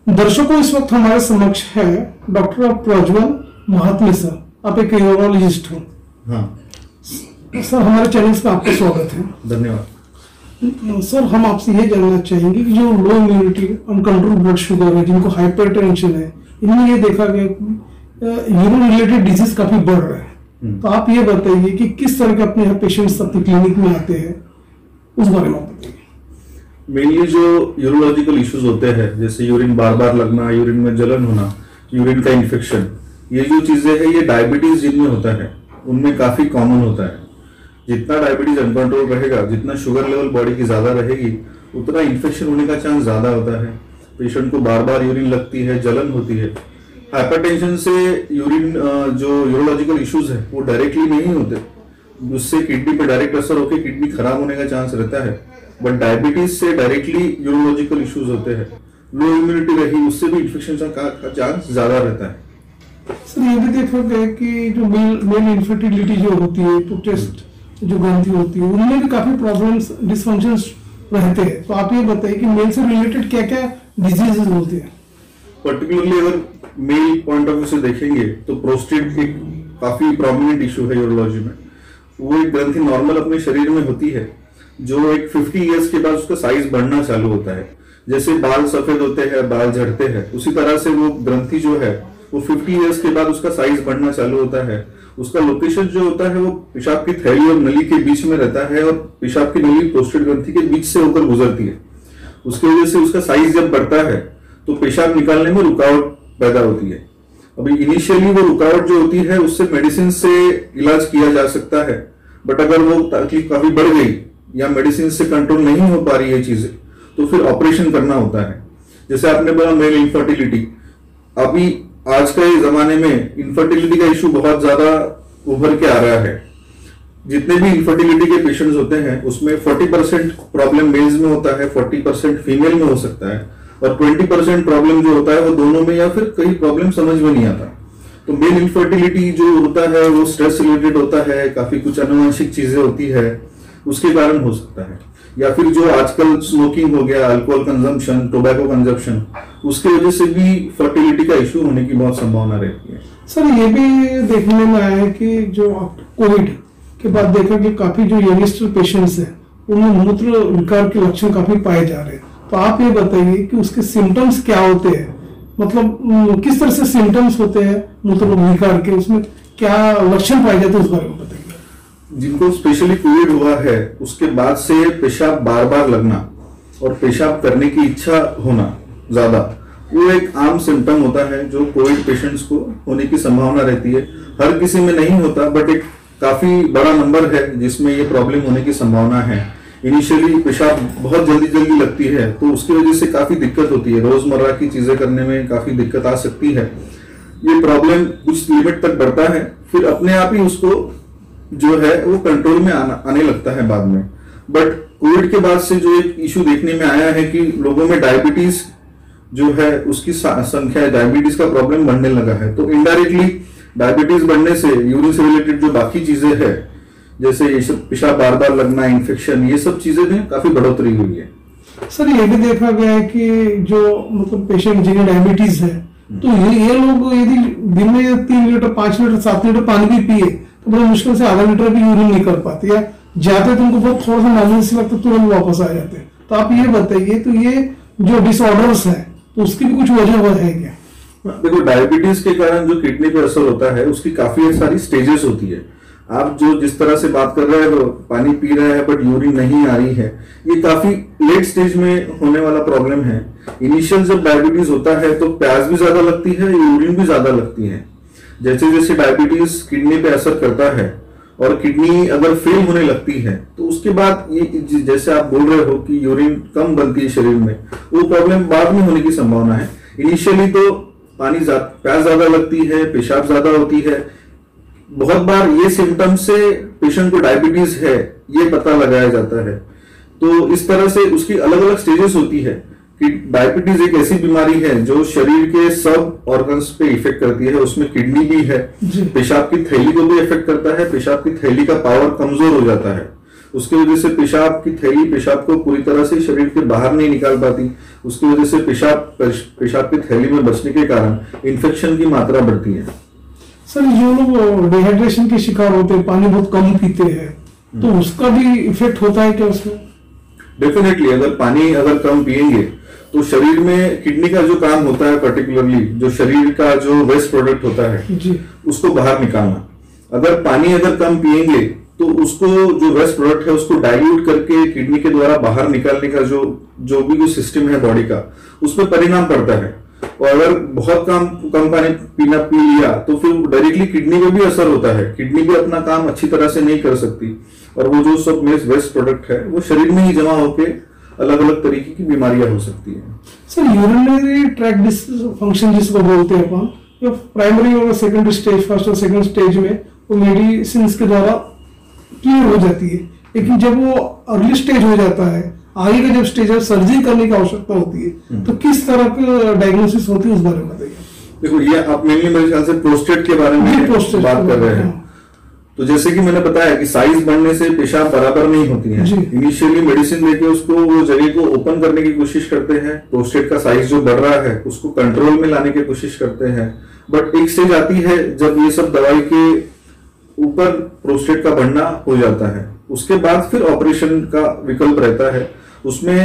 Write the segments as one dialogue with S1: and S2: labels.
S1: दर्शकों, इस वक्त हमारे समक्ष है डॉक्टर प्रज्वल महात्मे सर। आप एक यूरोलॉजिस्ट हो।
S2: हाँ
S1: सर, हमारे चैनल में आपका स्वागत है।
S2: धन्यवाद।
S1: सर, हम आपसे ये जानना चाहेंगे कि जो low immunity, uncontrol blood sugar है, जिनको हाइपरटेंशन है, इनमें ये देखा गया कि यूरिन रिलेटेड डिजीज काफी बढ़ रहा है। तो आप ये बताइए कि किस तरह के अपने यहाँ पेशेंट्स अपनी क्लिनिक में आते हैं, उस बारे में आप बताइए।
S2: मेनली जो यूरोलॉजिकल इश्यूज होते हैं, जैसे यूरिन बार बार लगना, यूरिन में जलन होना, यूरिन का इन्फेक्शन, ये जो चीजें हैं ये डायबिटीज जिनमें होता है उनमें काफी कॉमन होता है। जितना डायबिटीज अनकंट्रोल रहेगा, जितना शुगर लेवल बॉडी की ज्यादा रहेगी, उतना इन्फेक्शन होने का चांस ज्यादा होता है। पेशेंट को बार बार यूरिन लगती है, जलन होती है। हाइपरटेंशन से यूरिन जो यूरोलॉजिकल इश्यूज है वो डायरेक्टली नहीं होते, उससे किडनी पे डायरेक्ट असर होकर किडनी खराब होने का चांस रहता है। बट डायबिटीज से डायरेक्टली यूरोलॉजिकल इश्यूज होते हैं। लो इम्यूनिटी रही, उससे भी इन्फेक्शन का चांस ज्यादा रहता है।
S1: सर, ये भी देखा गया कि जो मेल इनफर्टिलिटी जो होती है, टेस्ट जो ग्रंथि होती है, उनमें भी काफी प्रॉब्लम्स, डिसफंक्शंस रहते हैं। तो आप ये बताइए कि मेल से रिलेटेड क्या क्या डिजीजेस होते हैं।
S2: पर्टिकुलरली अगर मेल पॉइंट ऑफ व्यू से देखेंगे तो प्रोस्टेट एक काफी प्रोमिनेंट इशू है यूरोलॉजी में। वो एक ग्रंथि नॉर्मल अपने शरीर में होती है, जो एक 50 इयर्स के बाद उसका साइज बढ़ना चालू होता है। जैसे बाल सफेद होते हैं, बाल झड़ते हैं, उसी तरह से वो ग्रंथि जो है वो 50 इयर्स के बाद उसका साइज बढ़ना चालू होता है। उसका लोकेशन जो होता है वो पेशाब की थैली और नली के बीच में रहता है, और पेशाब की नली प्रोस्टेट ग्रंथि के बीच से होकर गुजरती है। उसकी वजह से उसका साइज जब बढ़ता है तो पेशाब निकालने में रुकावट पैदा होती है। अभी इनिशियली वो रुकावट जो होती है उससे मेडिसिन से इलाज किया जा सकता है, बट अगर वो तकलीफ काफी बढ़ गई या मेडिसिन से कंट्रोल नहीं हो पा रही है चीजें, तो फिर ऑपरेशन करना होता है। जैसे आपने बोला मेल इनफर्टिलिटी, अभी आज के जमाने में इनफर्टिलिटी का इशू बहुत ज्यादा उभर के आ रहा है। जितने भी इनफर्टिलिटी के पेशेंट्स होते हैं उसमें 40% प्रॉब्लम मेल्स में होता है, 40% फीमेल में हो सकता है, और 20% प्रॉब्लम जो होता है वो दोनों में, या फिर कई प्रॉब्लम समझ में नहीं आता। तो मेल इनफर्टिलिटी जो होता है वो स्ट्रेस रिलेटेड होता है, काफी कुछ अनुवांशिक चीजें होती है, उसके कारण हो सकता है। या फिर जो आजकल स्मोकिंग हो गया, अल्कोहल कंजम्पशन, टोबैको कंजम्पशन, उसकी वजह से भी फर्टिलिटी का इशू होने की बहुत संभावना रहती है।
S1: सर, ये भी देखने में आया है कि जो कोविड के बाद देखा कि काफी जो यंगस्टर पेशेंट्स हैं उनमें मूत्र विकार के लक्षण काफी पाए जा रहे हैं। तो आप ये बताइए कि उसके सिम्टम्स क्या होते हैं, मतलब किस तरह से सिम्टम्स होते हैं मूत्र विकार के, उसमें क्या लक्षण पाए जाते हैं, उस बारे में बताइए।
S2: जिनको स्पेशली कोविड हुआ है उसके बाद से पेशाब बार बार लगना और पेशाब करने की इच्छा होना ज्यादा, वो एक आम सिम्टम होता है जो कोविड पेशेंट्स को होने की संभावना रहती है। हर किसी में नहीं होता, बट एक काफी बड़ा नंबर है जिसमें ये प्रॉब्लम होने की संभावना है। इनिशियली पेशाब बहुत जल्दी जल्दी लगती है, तो उसकी वजह से काफी दिक्कत होती है, रोजमर्रा की चीजें करने में काफी दिक्कत आ सकती है। ये प्रॉब्लम कुछ लिमिट तक बढ़ता है, फिर अपने आप ही उसको जो है वो कंट्रोल में आने लगता है बाद में। बट कोविड के बाद से जो एक इशू देखने में आया है कि लोगों में डायबिटीज जो है उसकी संख्या, डायबिटीज का प्रॉब्लम बढ़ने लगा है। तो इनडायरेक्टली डायबिटीज बढ़ने से यूरिन से रिलेटेड जो बाकी चीजें हैं, जैसे ये सब पेशाब बार बार लगना, इन्फेक्शन, ये सब चीजें में काफी बढ़ोतरी हुई है।
S1: सर, ये भी देखा गया है कि जो मतलब पेशेंट जिन्हें डायबिटीज है, तो ये लोग यदि दिन में 3 लीटर 5 लीटर 7 लीटर पानी भी पिए तो बड़ा मुश्किल से आधा लीटर भी यूरिन नहीं कर पाते, या जाते तो उनको बहुत थोड़ा सा मामूली सी लगता है, तुरंत वापस आ जाते हैं। तो आप ये बताइए, तो ये जो डिसऑर्डर्स है तो उसकी भी कुछ वजह है क्या?
S2: देखो, डायबिटीज के कारण जो किडनी पे असर होता है उसकी काफी सारी स्टेजेस होती है। आप जो जिस तरह से बात कर रहे हैं, तो पानी पी रहे हैं बट यूरिन नहीं आ रही है, ये काफी लेट स्टेज में होने वाला प्रॉब्लम है। इनिशियल जब डायबिटीज होता है तो प्यास भी ज्यादा लगती है, यूरिन भी ज्यादा लगती है। जैसे जैसे डायबिटीज किडनी पे असर करता है और किडनी अगर फेल होने लगती है, तो उसके बाद ये जैसे आप बोल रहे हो कि यूरिन कम बनती है शरीर में, वो प्रॉब्लम बाद में होने की संभावना है। इनिशियली तो प्यास ज्यादा लगती है, पेशाब ज्यादा होती है। बहुत बार ये सिम्टम से पेशेंट को डायबिटीज है ये पता लगाया जाता है। तो इस तरह से उसकी अलग अलग स्टेजेस होती है कि डायबिटीज एक ऐसी बीमारी है जो शरीर के सब ऑर्गन्स पे इफेक्ट करती है। उसमें किडनी भी है, पेशाब की थैली को भी इफेक्ट करता है, पेशाब की थैली का पावर कमजोर हो जाता है। उसकी वजह से पेशाब की थैली पेशाब को पूरी तरह से शरीर के बाहर नहीं निकाल पाती, उसकी वजह से पेशाब की थैली में बचने के कारण इन्फेक्शन की मात्रा बढ़ती है।
S1: सर जो लोग डिहाइड्रेशन के शिकार होते हैं, पानी बहुत कम पीते हैं, तो उसका भी इफेक्ट होता है क्या उसमें?
S2: डेफिनेटली, अगर पानी कम पिएंगे तो शरीर में किडनी का जो काम होता है, पर्टिकुलरली जो शरीर का जो वेस्ट प्रोडक्ट होता है
S1: जी,
S2: उसको बाहर निकालना। अगर पानी कम पिएंगे तो उसको जो वेस्ट प्रोडक्ट है उसको डाइल्यूट करके किडनी के द्वारा बाहर निकालने का जो भी सिस्टम है बॉडी का, उसमें परिणाम पड़ता है। और अगर बहुत कम पानी पी लिया तो फिर डायरेक्टली किडनी में भी असर होता है, किडनी भी अपना काम अच्छी तरह से नहीं कर सकती, और वो जो सब वेस्ट प्रोडक्ट है वो शरीर में ही जमा होके अलग अलग तरीके की बीमारियां हो सकती है।
S1: सर यूरिनरी ट्रैक्ट डिसफंक्शन जिसको बोलते हैं अपन, जो प्राइमरी और सेकेंडरी स्टेज, फर्स्ट और सेकेंड स्टेज में वो मेडिसिन के द्वारा क्लियर हो जाती है, लेकिन जब वो अर्ली स्टेज हो जाता है, आगे का जब स्टेज है, सर्जरी करने की आवश्यकता होती है, तो किस तरह का डायग्नोसिस होती है उस बारे में बताइए।
S2: देखो, ये आप मेनली मेरे ख्याल से प्रोस्टेट के बारे में बात कर रहे हैं। तो जैसे कि मैंने बताया कि साइज बढ़ने से पेशाब बराबर नहीं होती है। इनिशियली मेडिसिन देके उसको वो जगह को ओपन करने की कोशिश करते हैं, प्रोस्टेट का साइज जो बढ़ रहा है उसको कंट्रोल में लाने की कोशिश करते हैं, बट एक स्टेज आती है जब ये सब दवाई के ऊपर प्रोस्टेट का बढ़ना हो जाता है। उसके बाद फिर ऑपरेशन का विकल्प रहता है। उसमें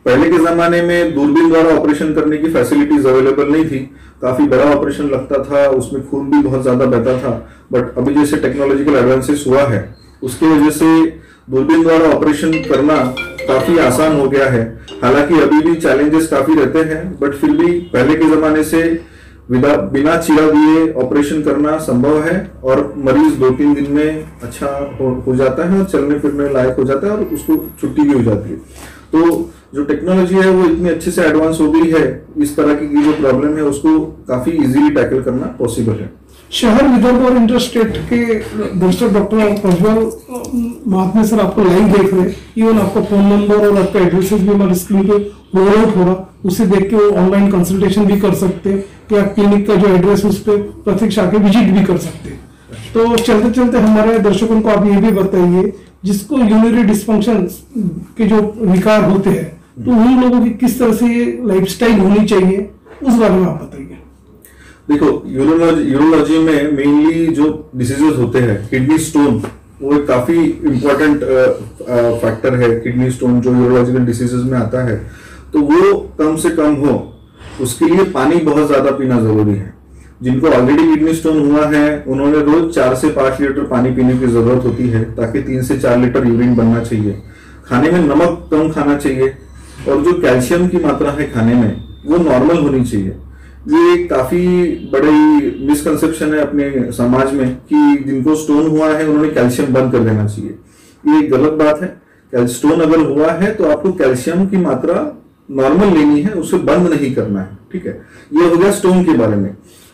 S2: पहले के जमाने में दूरबीन द्वारा ऑपरेशन करने की फैसिलिटीज अवेलेबल नहीं थी, काफी बड़ा ऑपरेशन लगता था, उसमें खून भी बहुत ज्यादा बहता था, बट अभी जैसे टेक्नोलॉजिकल एडवांसेस हुआ है उसकी वजह से दूरबीन द्वारा ऑपरेशन करना काफी आसान हो गया है। हालांकि अभी भी चैलेंजेस काफी रहते हैं, बट फिर भी पहले के जमाने से बिना चीरा दिए ऑपरेशन करना संभव है और मरीज 2-3 दिन में अच्छा हो जाता है और चलने फिरने लायक हो जाता है और उसको छुट्टी भी हो जाती है। तो जो टेक्नोलॉजी है वो इतनी अच्छे से एडवांस हो गई है, इस तरह की जो प्रॉब्लम है उसको काफी इजीली टैकल करना पॉसिबल है।
S1: शहर, विदर्भ और इंटरस्टेट के दर्शक डॉक्टर प्रज्वल महात्मे सर आपको लाइव देख रहे हैं, इवन आपका फोन नंबर और आपका एड्रेसेस भी हमारे स्क्रीन पे रोल आउट हो रहा, उसे देख के वो ऑनलाइन कंसल्टेशन भी कर सकते हैं या क्लिनिक का जो एड्रेस उस पर प्रत्यक्ष आके विजिट भी कर सकते हैं। तो चलते चलते हमारे दर्शकों को आप ये भी बताइए, जिसको यूरिनरी डिस्फंक्शन के जो विकार होते हैं, तो उन लोगों की किस तरह से लाइफस्टाइल होनी चाहिए, उस बारे में आप बताइए।
S2: देखो, यूरोलॉजी में मेनली जो डिसीजेस होते हैं, किडनी स्टोन वो एक काफी इंपॉर्टेंट फैक्टर है। किडनी स्टोन जो यूरोलॉजिकल डिसीजेस में आता है, तो वो कम से कम हो उसके लिए पानी बहुत ज्यादा पीना जरूरी है। जिनको ऑलरेडी किडनी स्टोन हुआ है उन्होंने रोज 4 से 5 लीटर पानी पीने की जरूरत होती है, ताकि 3 से 4 लीटर यूरिन बनना चाहिए। खाने में नमक कम खाना चाहिए और जो कैल्शियम की मात्रा है खाने में वो नॉर्मल होनी चाहिए। ये काफी बड़ी मिसकंसेप्शन है अपने समाज में कि जिनको स्टोन हुआ है उन्होंने कैल्शियम बंद कर देना चाहिए। ये गलत बात है। स्टोन अगर हुआ है तो आपको कैल्शियम की मात्रा नॉर्मल लेनी है, उसे बंद नहीं करना है, ठीक है। ये हो गया स्टोन के बारे में।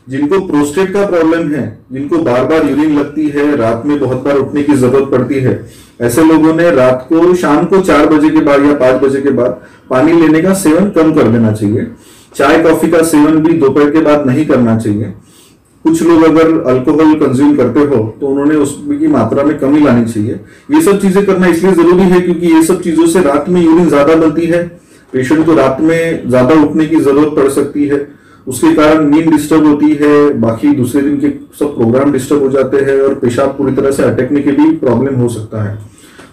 S2: जिनको प्रोस्टेट का प्रॉब्लम है, जिनको बार बार यूरिन लगती है, रात में बहुत बार उठने की जरूरत पड़ती है, ऐसे लोगों ने रात को शाम को 4 बजे के बाद या 5 बजे के बाद पानी लेने का सेवन कम कर देना चाहिए। चाय कॉफी का सेवन भी दोपहर के बाद नहीं करना चाहिए। कुछ लोग अगर अल्कोहल कंज्यूम करते हो तो उन्होंने उसकी मात्रा में कमी लानी चाहिए। ये सब चीजें करना इसलिए जरूरी है क्योंकि ये सब चीजों से रात में यूरिन ज्यादा बनती है, पेशेंट को रात में ज्यादा उठने की जरूरत पड़ सकती है, उसके कारण नींद डिस्टर्ब होती है, बाकी दूसरे दिन के सब प्रोग्राम डिस्टर्ब हो जाते हैं और पेशाब पूरी तरह से अटकने के भी प्रॉब्लम हो सकता है।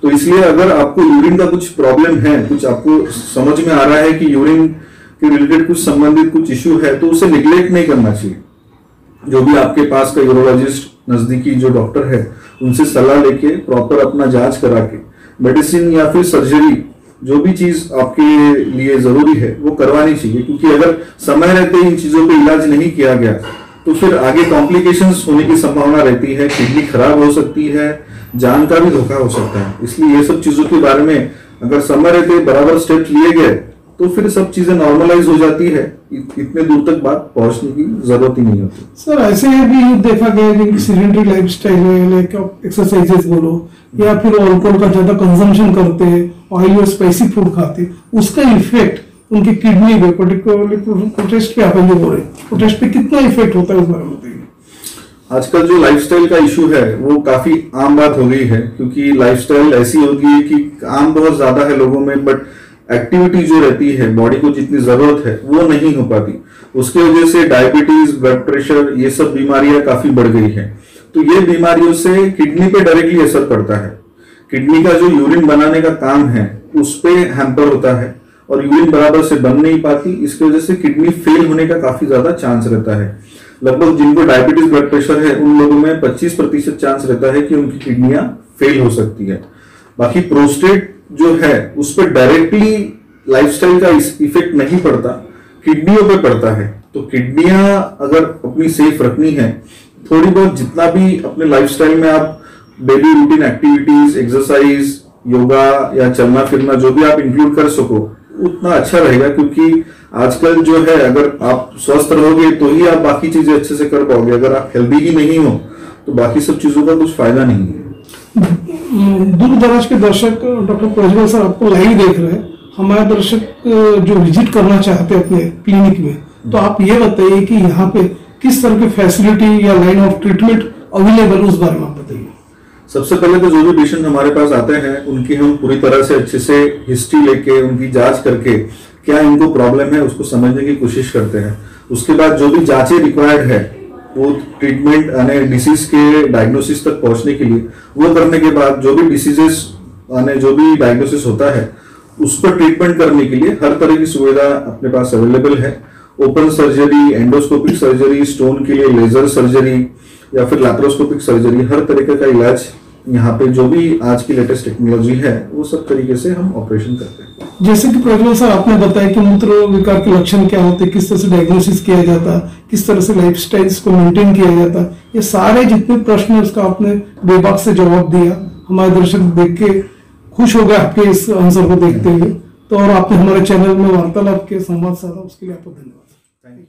S2: तो इसलिए अगर आपको यूरिन का कुछ प्रॉब्लम है, कुछ आपको समझ में आ रहा है कि यूरिन के रिलेटेड कुछ संबंधित कुछ इश्यू है, तो उसे निग्लेक्ट नहीं करना चाहिए। जो भी आपके पास का यूरोलॉजिस्ट, नजदीकी जो डॉक्टर है, उनसे सलाह लेके प्रॉपर अपना जांच करा के मेडिसिन या फिर सर्जरी जो भी चीज आपके लिए जरूरी है वो करवानी चाहिए। क्योंकि अगर समय रहते इन चीजों पे इलाज नहीं किया गया तो फिर आगे कॉम्प्लिकेशंस होने की संभावना रहती है, किडनी खराब हो सकती है, जान का भी धोखा हो सकता है। इसलिए ये सब चीजों के बारे में अगर समय रहते बराबर स्टेप लिए गए तो फिर सब चीजें नॉर्मलाइज हो जाती है, इतने दूर तक बात पहुंचने की जरूरत ही नहीं होती।
S1: सर ऐसे भी देखा गया है कि सीडेंटरी लाइफस्टाइल है, लाइक एक्सरसाइजेस बोलो या फिर अल्कोहल का ज्यादा कंजम्पशन करते हैं, ऑयली और स्पाइसी फूड खाते हैं, उसका इफेक्ट उनकी किडनी पे, पर्टिकुलरली प्रोस्टेट पे, आप जो बोल रहे हैं प्रोस्टेट पे कितना इफेक्ट होता है उस बारे में बताइए।
S2: आजकल जो लाइफस्टाइल का इशू है वो काफी आम बात हो गई है, क्योंकि लाइफस्टाइल ऐसी हो गई है कि काम बहुत ज्यादा है लोगों में, बट एक्टिविटी जो रहती है बॉडी को जितनी जरूरत है वो नहीं हो पाती। उसके वजह से डायबिटीज, ब्लड प्रेशर, ये सब बीमारियां काफी बढ़ गई है। तो ये बीमारियों से किडनी पे डायरेक्टली असर पड़ता है। किडनी का जो यूरिन बनाने का काम है उस पे हैम्पर होता है और यूरिन बराबर से बन नहीं पाती। इसकी वजह से किडनी फेल होने का काफी ज्यादा चांस रहता है। लगभग जिनको डायबिटीज, ब्लड प्रेशर है उन लोगों में 25% चांस रहता है कि उनकी किडनियां फेल हो सकती है। बाकी प्रोस्टेट जो है उस पर डायरेक्टली लाइफस्टाइल का इफेक्ट नहीं पड़ता, किडनियों पे पड़ता है। तो किडनियां अगर अपनी सेफ रखनी है, थोड़ी बहुत जितना भी अपने लाइफस्टाइल में आप daily routine activities, exercise, yoga या चलना फिरना जो भी आप इंक्लूड कर सको उतना अच्छा रहेगा। क्योंकि आजकल जो है अगर आप स्वस्थ रहोगे तो ही आप बाकी चीजें अच्छे से कर पाओगे। अगर आप हेल्दी ही नहीं हो तो बाकी सब चीजों का कुछ फायदा नहीं है।
S1: दूर दराज के दर्शक डॉक्टर प्रज्वल सर आपको लाइव देख रहे हैं, हमारे दर्शक जो विजिट करना चाहते हैं अपने क्लिनिक में, तो आप ये बताइए कि यहाँ पे किस तरह की फैसिलिटी या लाइन ऑफ ट्रीटमेंट अवेलेबल, उस बारे में आप बताइए।
S2: सबसे पहले तो जो भी पेशेंट हमारे पास आते हैं उनकी हम पूरी तरह से अच्छे से हिस्ट्री लेके उनकी जांच करके क्या इनको प्रॉब्लम है उसको समझने की कोशिश करते हैं। उसके बाद जो भी जांचें रिक्वायर्ड है वो ट्रीटमेंट यानी डिसीज के डायग्नोसिस तक पहुंचने के लिए, वो करने के बाद जो भी डिसीजेस यानी जो भी डायग्नोसिस होता है उस पर ट्रीटमेंट करने के लिए हर तरह की सुविधा अपने पास अवेलेबल है। Open surgery, endoscopic surgery, stone के लिए लेजर सर्जरी या फिर लैप्रोस्कोपिक सर्जरी, हर तरीके का इलाज यहाँ पे जो भी आज की लेटेस्ट टेक्नोलॉजी है वो सब तरीके से हम ऑपरेशन करते हैं।
S1: जैसे कि प्रज्वल सर आपने बताया कि मूत्र विकार के लक्षण क्या होते हैं, किस तरह से डायग्नोसिस किया जाता, किस तरह से लाइफस्टाइल्स को मेंटेन किया जाता, ये सारे जितने प्रश्न है उसका आपने बेबाक से जवाब दिया। हमारे दर्शक देख के खुश हो गए आपके इस आंसर को देखते हुए। तो और आपने हमारे चैनल में वार्तालाप के संवाद साधा, उसके लिए आपको धन्यवाद।
S2: Thank you.